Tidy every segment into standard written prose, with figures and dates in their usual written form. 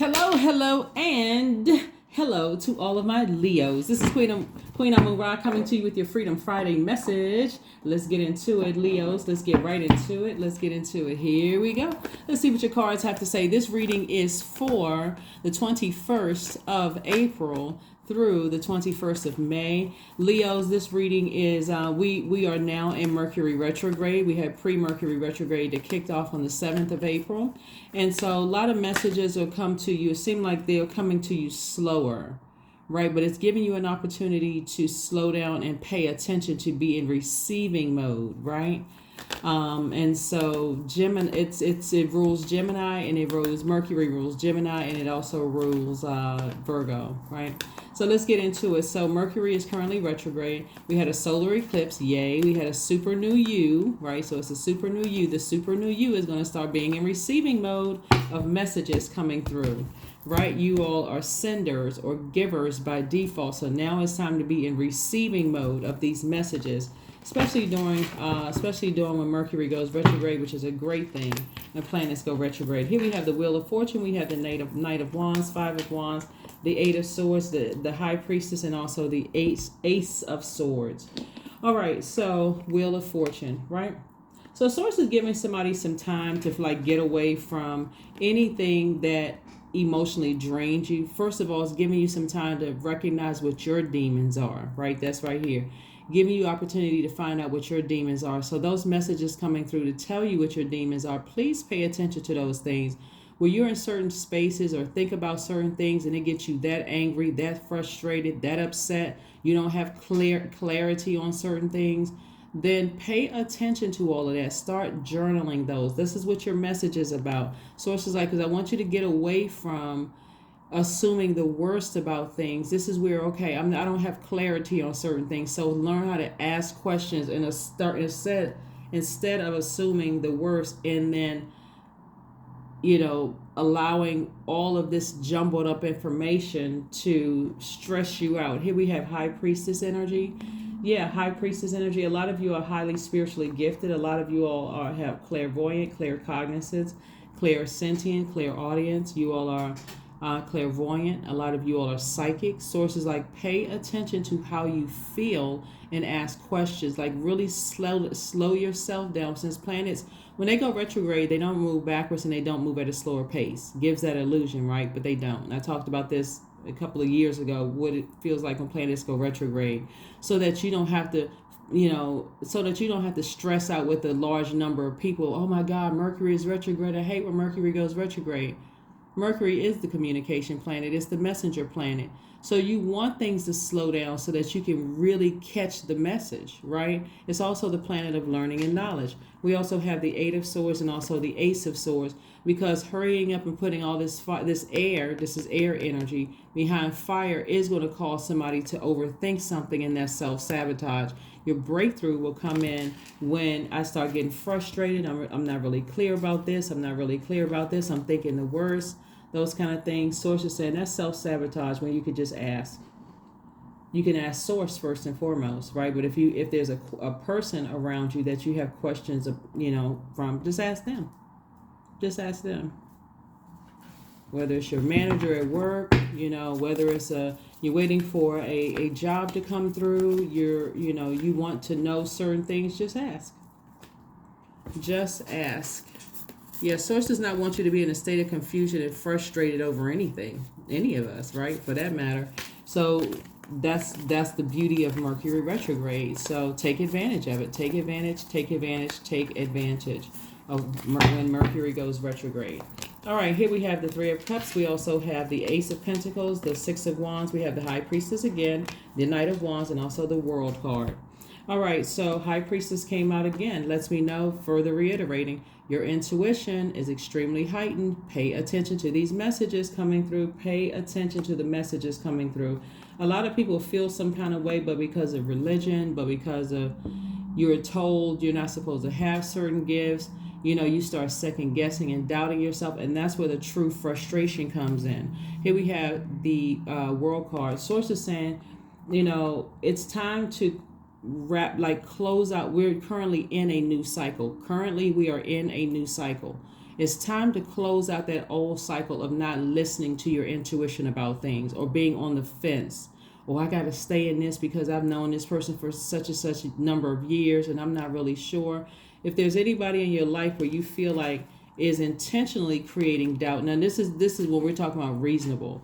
Hello, and hello to all of my Leos. This is Queen Amura coming to you with your Freedom Friday message. Let's get into it, Leos. Let's get right into it. Let's get into it. Here we go. Let's see what your cards have to say. This reading is for the 21st of April through the 21st of May. Leos, this reading is, we are now in Mercury retrograde. We had pre-Mercury retrograde that kicked off on the 7th of April. And so a lot of messages will come to you. It seems like they're coming to you slower, right? But it's giving you an opportunity to slow down and pay attention, to be in receiving mode, right? And so Gemini, it rules Gemini, and it rules Mercury rules Gemini, and it also rules Virgo, right? So let's get into it. So Mercury is currently retrograde. We had a solar eclipse, yay. We had a super new you, right? So it's a super new you. The super new you is going to start being in receiving mode of messages coming through, right? You all are senders or givers by default. So now it's time to be in receiving mode of these messages, especially during when Mercury goes retrograde, which is a great thing. The planets go retrograde. Here we have the Wheel of Fortune. We have the Knight of Wands, Five of Wands, the Eight of Swords, the High Priestess, and also the Ace of Swords. All right, so Wheel of Fortune, right? So Source is giving somebody some time to get away from anything that emotionally drains you. First of all, it's giving you some time to recognize what your demons are, right? That's right here. Giving you opportunity to find out what your demons are. So those messages coming through to tell you what your demons are, please pay attention to those things. When you're in certain spaces or think about certain things and it gets you that angry, that frustrated, that upset, you don't have clarity on certain things, then pay attention to all of that. Start journaling those. This is what your message is about. Sources because I want you to get away from assuming the worst about things. This is where, okay, I don't have clarity on certain things. So learn how to ask questions and instead of assuming the worst and then, allowing all of this jumbled up information to stress you out. Here we have High Priestess energy. Yeah, High Priestess energy. A lot of you are highly spiritually gifted. A lot of you all have clairvoyant, claircognizance, clairsentient, clairaudience. You all are clairvoyant. A lot of you all are psychic. Sources pay attention to how you feel and ask questions. Really slow yourself down. Since planets, when they go retrograde, they don't move backwards and they don't move at a slower pace. Gives that illusion, right? But they don't. And I talked about this a couple of years ago, what it feels like when planets go retrograde, so that you don't have to stress out with a large number of people. Oh my God, Mercury is retrograde. I hate when Mercury goes retrograde. Mercury is the communication planet. It's the messenger planet. So you want things to slow down so that you can really catch the message, right? It's also the planet of learning and knowledge. We also have the Eight of Swords and also the Ace of Swords, because hurrying up and putting all this air, this is air energy, behind fire is going to cause somebody to overthink something, and that's self-sabotage. Your breakthrough will come in when I start getting frustrated. I'm not really clear about this. I'm not really clear about this. I'm thinking the worst. Those kind of things. Source is saying that's self-sabotage when you could just ask. You can ask Source first and foremost, right? But if there's a person around you that you have questions, from, just ask them. Just ask them. Whether it's your manager at work, whether it's you're waiting for a job to come through, you want to know certain things, just ask. Just ask. Yeah, Source does not want you to be in a state of confusion and frustrated over anything, any of us, right? For that matter. So that's the beauty of Mercury retrograde. So take advantage of it. Take advantage of when Mercury goes retrograde. All right, here we have the Three of Cups. We also have the Ace of Pentacles, the Six of Wands. We have the High Priestess again, the Knight of Wands, and also the World card. All right, so High Priestess came out again. Lets me know, further reiterating, your intuition is extremely heightened. Pay attention to these messages coming through. Pay attention to the messages coming through. A lot of people feel some kind of way, but because of religion, but because of you're told you're not supposed to have certain gifts, you start second guessing and doubting yourself, and that's where the true frustration comes in. Here we have the World card. Source is saying, it's time to close out. We're currently in a new cycle. We are in a new cycle. It's time to close out that old cycle of not listening to your intuition about things, or being on the fence. Oh, I got to stay in this because I've known this person for such and such a number of years and I'm not really sure. If there's anybody in your life where you feel like is intentionally creating doubt. Now this is what we're talking about, reasonable.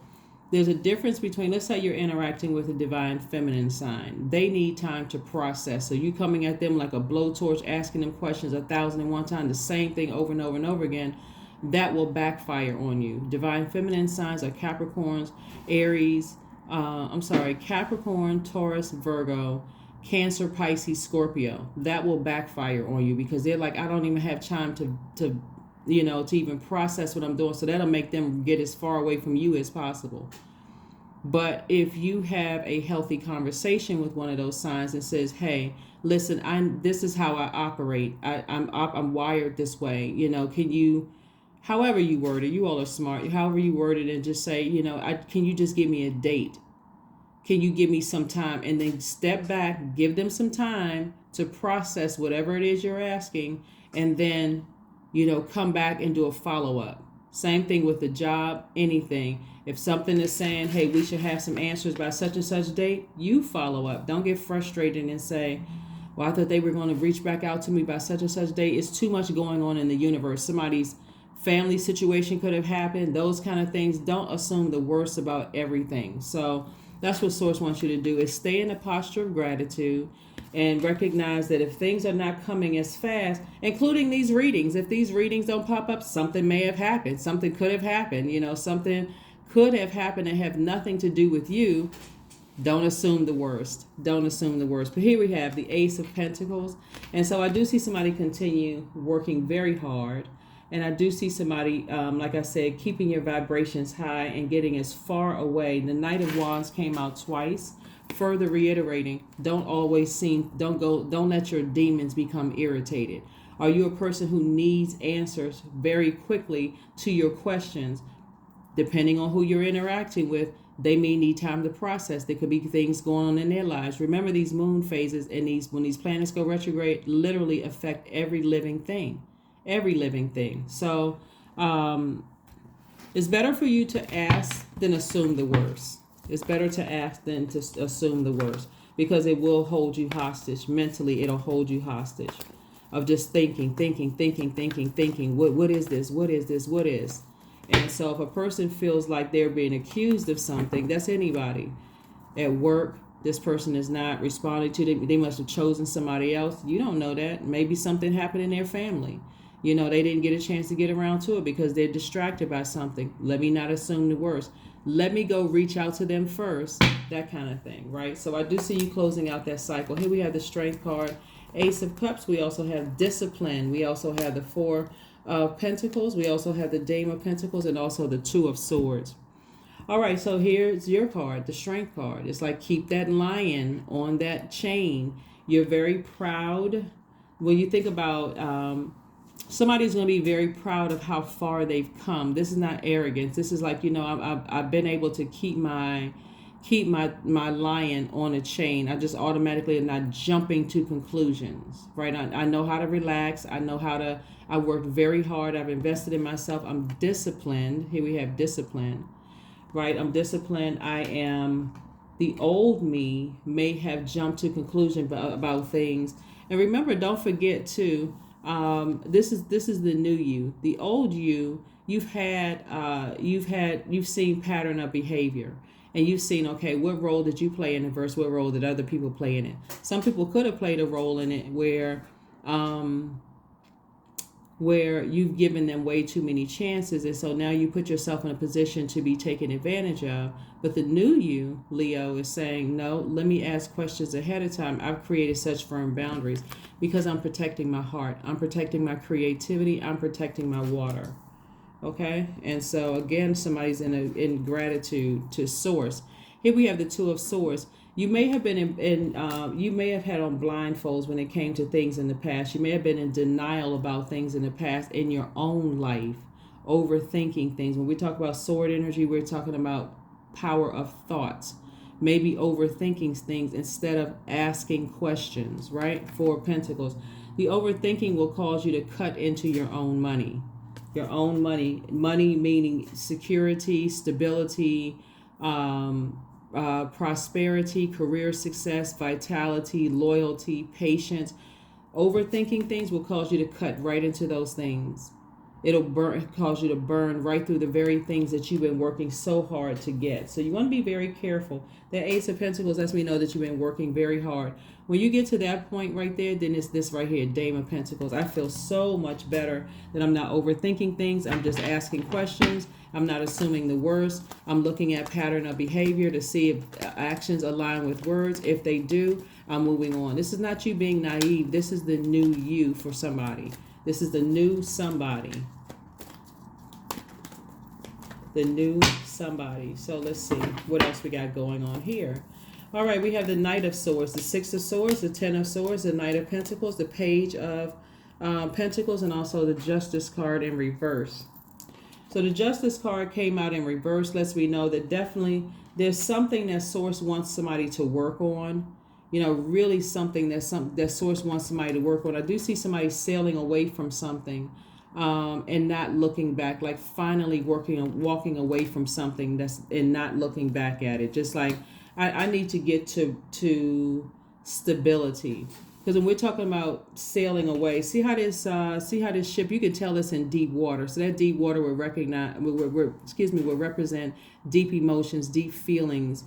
There's a difference between, let's say you're interacting with a divine feminine sign. They need time to process. So you coming at them like a blowtorch, asking them questions 1,001 times, the same thing over and over and over again, that will backfire on you. Divine feminine signs are Capricorns, Aries, Capricorn, Taurus, Virgo, Cancer, Pisces, Scorpio. That will backfire on you because they're like, I don't even have time to even process what I'm doing. So that'll make them get as far away from you as possible. But if you have a healthy conversation with one of those signs and says, hey, listen, this is how I operate. I'm wired this way. Can you, however you word it, you all are smart, however you word it, and just say, can you just give me a date? Can you give me some time? And then step back, give them some time to process whatever it is you're asking, and then come back and do a follow-up. Same thing with the job, anything. If something is saying, hey, we should have some answers by such and such date, you follow up. Don't get frustrated and say, well, I thought they were going to reach back out to me by such and such date. It's too much going on in the universe. Somebody's family situation could have happened. Those kind of things. Don't assume the worst about everything. So that's what Source wants you to do, is stay in a posture of gratitude and recognize that if things are not coming as fast, including these readings, if these readings don't pop up, something may have happened. Something could have happened. Something could have happened and have nothing to do with you. Don't assume the worst. Don't assume the worst. But here we have the Ace of Pentacles. And so I do see somebody continue working very hard. And I do see somebody, like I said, keeping your vibrations high and getting as far away. The Knight of Wands came out twice, further reiterating, don't let your demons become irritated. Are you a person who needs answers very quickly to your questions? Depending on who you're interacting with, they may need time to process. There could be things going on in their lives. Remember, these moon phases and when these planets go retrograde literally affect every living thing. Every living thing. So it's better for you to ask than assume the worst. It's better to ask than to assume the worst, because it will hold you hostage. Mentally, it'll hold you hostage of just thinking. What is this? What is this? What is? And so if a person feels like they're being accused of something, that's anybody. At work, this person is not responding to them. They must have chosen somebody else. You don't know that. Maybe something happened in their family. They didn't get a chance to get around to it because they're distracted by something. Let me not assume the worst. Let me go reach out to them first. That kind of thing, right? So I do see you closing out that cycle. Here we have the Strength card, Ace of Cups. We also have Discipline. We also have the Four of Pentacles. We also have the Dame of Pentacles, and also the Two of Swords. All right, so here's your card, the Strength card. It's like, keep that lion on that chain. You're very proud. When you think about somebody's going to be very proud of how far they've come. This is not arrogance. This is like, I've been able to keep my lion on a chain. I just automatically am not jumping to conclusions, right? I know how to relax. I worked very hard. I've invested in myself. I'm disciplined. Here we have discipline, right? I'm disciplined. The old me may have jumped to conclusion about things. And remember, don't forget too, this is the new you. The old you, you've seen pattern of behavior, and you've seen, okay, what role did you play in it versus what role did other people play in it? Some people could have played a role in it where you've given them way too many chances, and so now you put yourself in a position to be taken advantage of. But the new you, Leo, is saying, no, let me ask questions ahead of time. I've created such firm boundaries because I'm protecting my heart. I'm protecting my creativity. I'm protecting my water. Okay? And so, again, somebody's in gratitude to Source. Here we have the Two of Swords. You may have been you may have had on blindfolds when it came to things in the past. You may have been in denial about things in the past in your own life, overthinking things. When we talk about sword energy, we're talking about power of thoughts. Maybe overthinking things instead of asking questions, right? Four of Pentacles. The overthinking will cause you to cut into your own money. Your own money. Money meaning security, stability, prosperity, career success, vitality, loyalty, patience. Overthinking things will cause you to cut right into those things. It'll cause you to burn right through the very things that you've been working so hard to get. So you want to be very careful. The Ace of Pentacles lets me know that you've been working very hard. When you get to that point right there, then it's this right here, Dame of Pentacles. I feel so much better that I'm not overthinking things. I'm just asking questions. I'm not assuming the worst. I'm looking at pattern of behavior to see if actions align with words. If they do, I'm moving on. This is not you being naive. This is the new you for somebody. This is the new somebody. The new somebody. So let's see what else we got going on here. All right, we have the Knight of Swords, the Six of Swords, the Ten of Swords, the Knight of Pentacles, the Page of Pentacles, and also the Justice card in reverse. So the Justice card came out in reverse. Lets me know that definitely there's something that Source wants somebody to work on. You know, really something that Source wants somebody to work on. I do see somebody sailing away from something. And not looking back, like finally walking away from something and not looking back at it. Just like I need to get to stability, because when we're talking about sailing away, see how this ship, you can tell it's in deep water. So that deep water will represent deep emotions, deep feelings.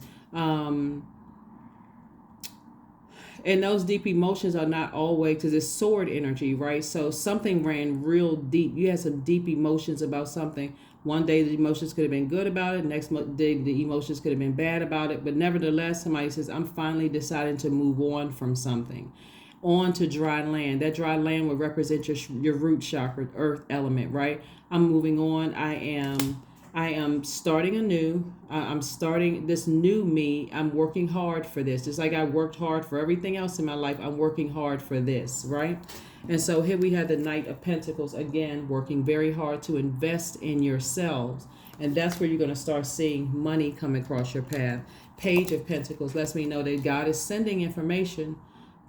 And those deep emotions are not always, because it's sword energy, right? So something ran real deep. You had some deep emotions about something. One day the emotions could have been good about it. Next day the emotions could have been bad about it. But nevertheless, somebody says, I'm finally deciding to move on from something. On to dry land. That dry land will represent your root chakra, earth element, right? I'm moving on. I am starting anew. I'm starting this new me. I'm working hard for this. Just like I worked hard for everything else in my life, I'm working hard for this, right? And so here we have the Knight of Pentacles, again, working very hard to invest in yourselves. And that's where you're going to start seeing money come across your path. Page of Pentacles lets me know that God is sending information.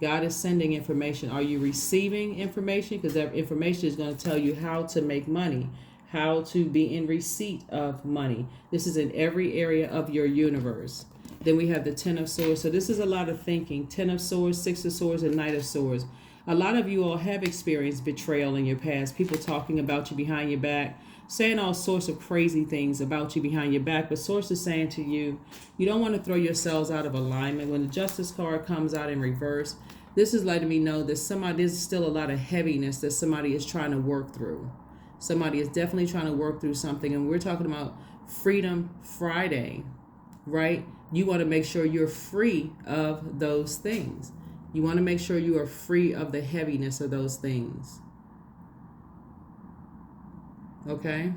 God is sending information. Are you receiving information? Because that information is going to tell you how to make money, how to be in receipt of money. This is in every area of your universe. Then we have the Ten of Swords. So this is a lot of thinking. Ten of Swords, Six of Swords, and Knight of Swords. A lot of you all have experienced betrayal in your past. People talking about you behind your back, saying all sorts of crazy things about you behind your back. But Source is saying to you, you don't want to throw yourselves out of alignment. When the Justice card comes out in reverse, this is letting me know that there's still a lot of heaviness that somebody is trying to work through. Somebody is definitely trying to work through something. And we're talking about Freedom Friday, right? You want to make sure you're free of those things. You want to make sure you are free of the heaviness of those things. Okay?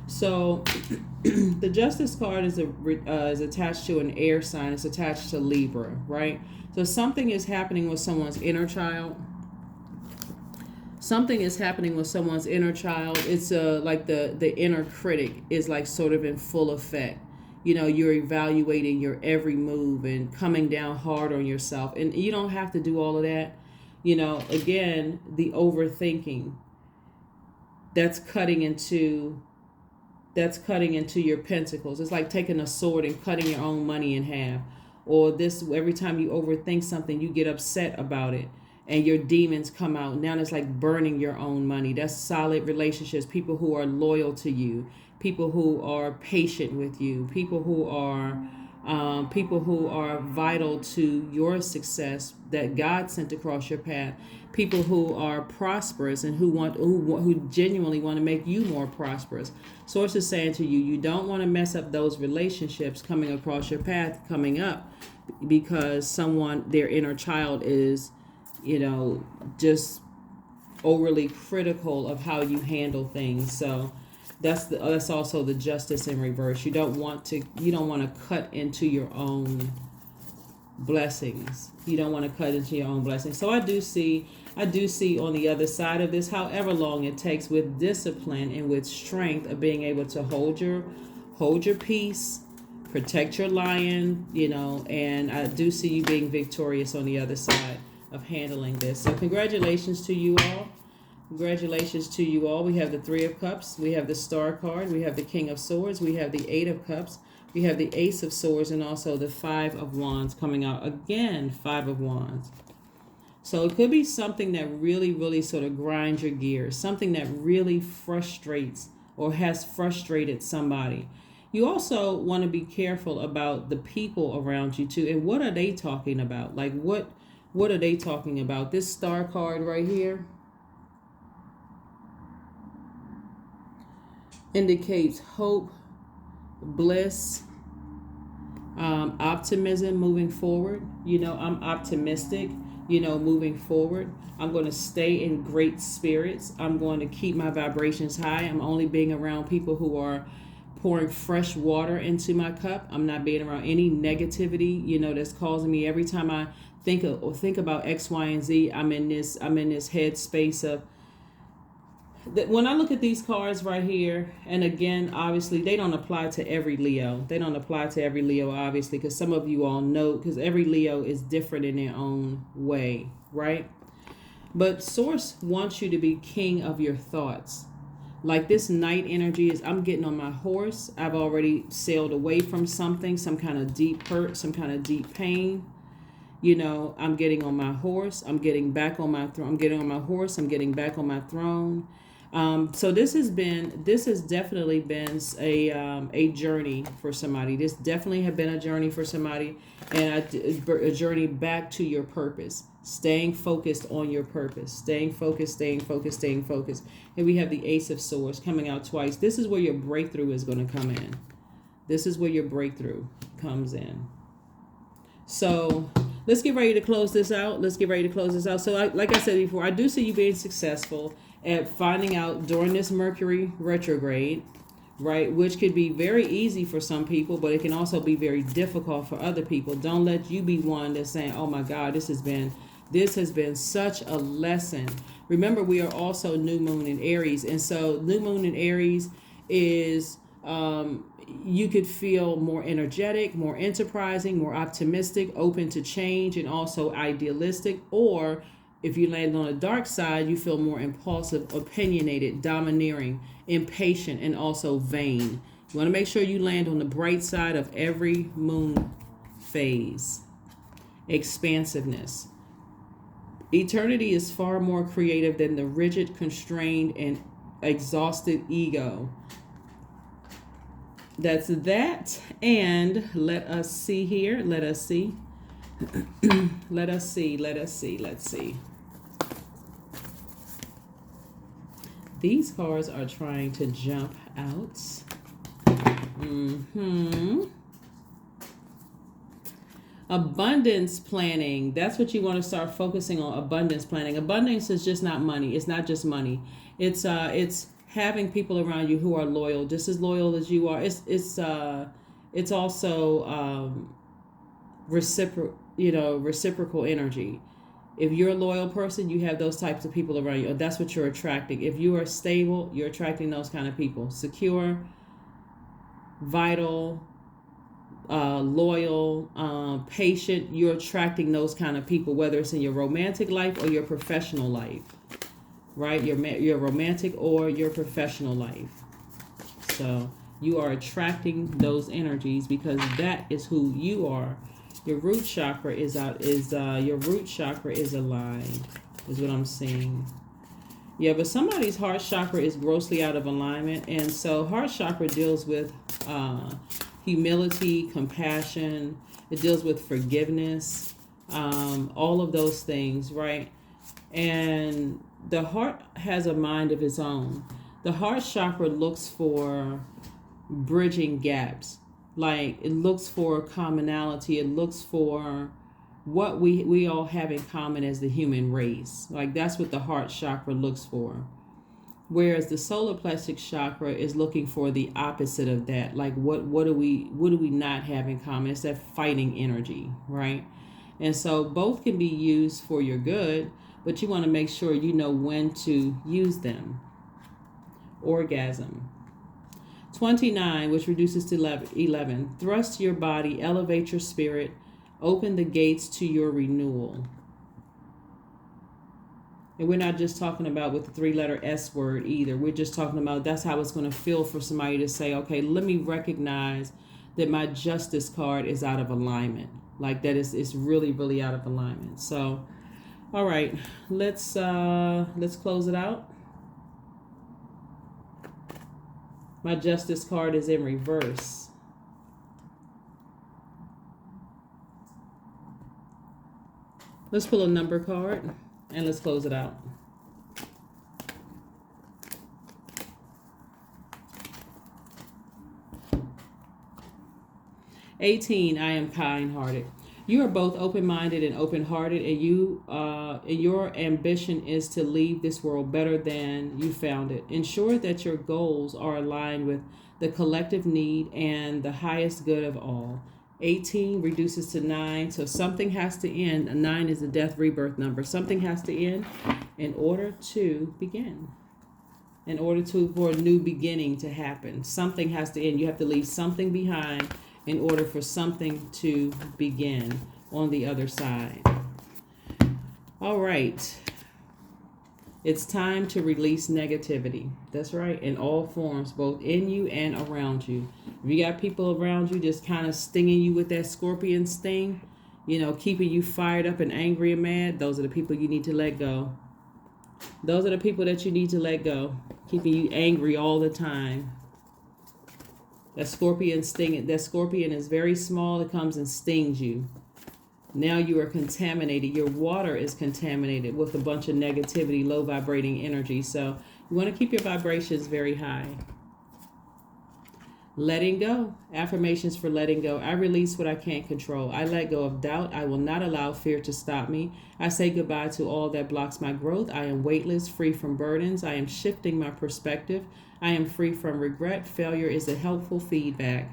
So the Justice card is attached to an air sign. It's attached to Libra, right? So something is happening with someone's inner child. Something is happening with someone's inner child. It's like the inner critic is like sort of in full effect. You know, you're evaluating your every move and coming down hard on yourself. And you don't have to do all of that. You know, again, the overthinking. That's cutting into your pentacles. It's like taking a sword and cutting your own money in half. Or this, every time you overthink something, you get upset about it. And your demons come out. Now it's like burning your own money. That's solid relationships. People who are loyal to you. People who are patient with you. People who are vital to your success that God sent across your path. People who are prosperous and who genuinely want to make you more prosperous. Source is saying to you, you don't want to mess up those relationships coming across your path coming up, because their inner child is, just overly critical of how you handle things. So that's also the Justice in reverse. You don't want to cut into your own blessings. You don't want to cut into your own blessings. So I do see on the other side of this, however long it takes, with discipline and with strength of being able to hold your peace, Protect your lion, and I do see you being victorious on the other side of handling this. So congratulations to you all. Congratulations to you all. We have the Three of Cups. We have the Star card. We have the King of Swords. We have the Eight of Cups. We have the Ace of Swords, and also the Five of Wands coming out. Again, Five of Wands. So it could be something that really, really sort of grinds your gears. Something that really frustrates or has frustrated somebody. You also want to be careful about the people around you too. And what are they talking about? Like what are they talking about? This Star card right here indicates hope, bliss, optimism moving forward. I'm optimistic, moving forward. I'm going to stay in great spirits. I'm going to keep my vibrations high. I'm only being around people who are pouring fresh water into my cup. I'm not being around any negativity, that's causing me every time I think about X, Y, and Z. I'm in this head space of that. When I look at these cards right here, and again, obviously they don't apply to every Leo. They don't apply to every Leo, obviously, because some of you all know, because every Leo is different in their own way, right? But Source wants you to be king of your thoughts. Like this Knight energy is, I'm getting on my horse. I've already sailed away from something, some kind of deep hurt, some kind of deep pain. I'm getting on my horse. I'm getting back on my throne. I'm getting on my horse. I'm getting back on my throne. So this has definitely been a journey for somebody. This definitely have been a journey for somebody, and a journey back to your purpose. Staying focused on your purpose. Staying focused, staying focused, staying focused. And we have the Ace of Swords coming out twice. This is where your breakthrough is going to come in. This is where your breakthrough comes in. So let's get ready to close this out. So like I said before, I do see you being successful at finding out during this Mercury retrograde, right? Which could be very easy for some people, but it can also be very difficult for other people. Don't let you be one that's saying, oh my God, this has been such a lesson. Remember, we are also new moon in Aries. And so new moon in Aries is, you could feel more energetic, more enterprising, more optimistic, open to change, and also idealistic. Or if you land on the dark side, you feel more impulsive, opinionated, domineering, impatient, and also vain. You want to make sure you land on the bright side of every moon phase. Expansiveness. Eternity is far more creative than the rigid, constrained, and exhausted ego. That's that. And let us see here. Let's see. These cards are trying to jump out. Abundance planning. That's what you want to start focusing on. Abundance planning. Abundance is just not money. It's not just money. It's having people around you who are loyal, just as loyal as you are. It's also reciprocal energy. If you're a loyal person, you have those types of people around you. That's what you're attracting. If you are stable, you're attracting those kind of people. Secure, vital, loyal, patient. You're attracting those kind of people, whether it's in your romantic life or your professional life, right? Your romantic or your professional life. So you are attracting those energies because that is who you are. Your root chakra is aligned, is what I'm seeing. Yeah, but somebody's heart chakra is grossly out of alignment, and so heart chakra deals with humility, compassion. It deals with forgiveness, all of those things, right? And the heart has a mind of its own. The heart chakra looks for bridging gaps. Like, it looks for commonality. It looks for what we all have in common as the human race. Like, that's what the heart chakra looks for. Whereas the solar plexus chakra is looking for the opposite of that. Like, what do we not have in common? It's that fighting energy, right? And so both can be used for your good, but you want to make sure you know when to use them. Orgasm. 29, which reduces to 11. Thrust your body, elevate your spirit, open the gates to your renewal. And we're not just talking about with the 3-letter S word either. We're just talking about that's how it's going to feel for somebody to say, okay, let me recognize that my justice card is out of alignment. Like that is it's really, really out of alignment. So, all right, let's close it out. My justice card is in reverse. Let's pull a number card and let's close it out. "18, I am kind-hearted. You are both open-minded and open-hearted, and your ambition is to leave this world better than you found it. Ensure that your goals are aligned with the collective need and the highest good of all." 18 reduces to 9, so something has to end. A 9 is the death rebirth number. Something has to end in order to begin. In order for a new beginning to happen, something has to end. You have to leave something behind in order for something to begin on the other side. All right. It's time to release negativity. That's right. In all forms, both in you and around you. If you got people around you just kind of stinging you with that scorpion sting, keeping you fired up and angry and mad, those are the people you need to let go. Those are the people that you need to let go, keeping you angry all the time. That scorpion is very small. It comes and stings you. Now you are contaminated. Your water is contaminated with a bunch of negativity, low vibrating energy. So you want to keep your vibrations very high. Letting go. Affirmations for letting go. I release what I can't control. I let go of doubt. I will not allow fear to stop me. I say goodbye to all that blocks my growth. I am weightless, free from burdens. I am shifting my perspective. I am free from regret. Failure is a helpful feedback.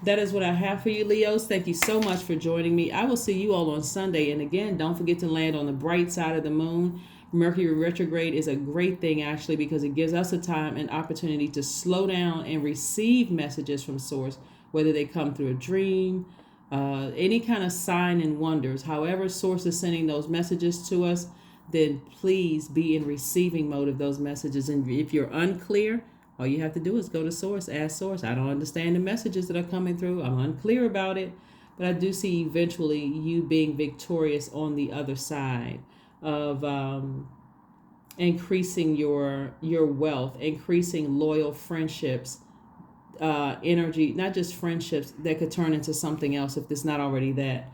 That is what I have for you, Leos. Thank you so much for joining me. I will see you all on Sunday. And again, don't forget to land on the bright side of the moon. Mercury retrograde is a great thing, actually, because it gives us a time and opportunity to slow down and receive messages from Source, whether they come through a dream, any kind of sign and wonders. However Source is sending those messages to us, then please be in receiving mode of those messages. And if you're unclear, all you have to do is go to Source, ask Source. I don't understand the messages that are coming through. I'm unclear about it, but I do see eventually you being victorious on the other side of increasing your wealth, increasing loyal friendships, energy, not just friendships that could turn into something else if it's not already that.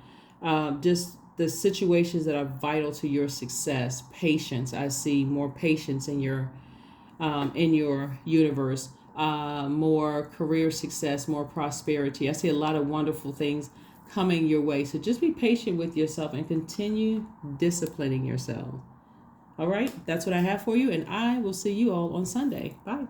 Just the situations that are vital to your success. Patience. I see more patience in your universe. More career success, more prosperity. I see a lot of wonderful things coming your way. So just be patient with yourself and continue disciplining yourself. All right, that's what I have for you, and I will see you all on Sunday. Bye.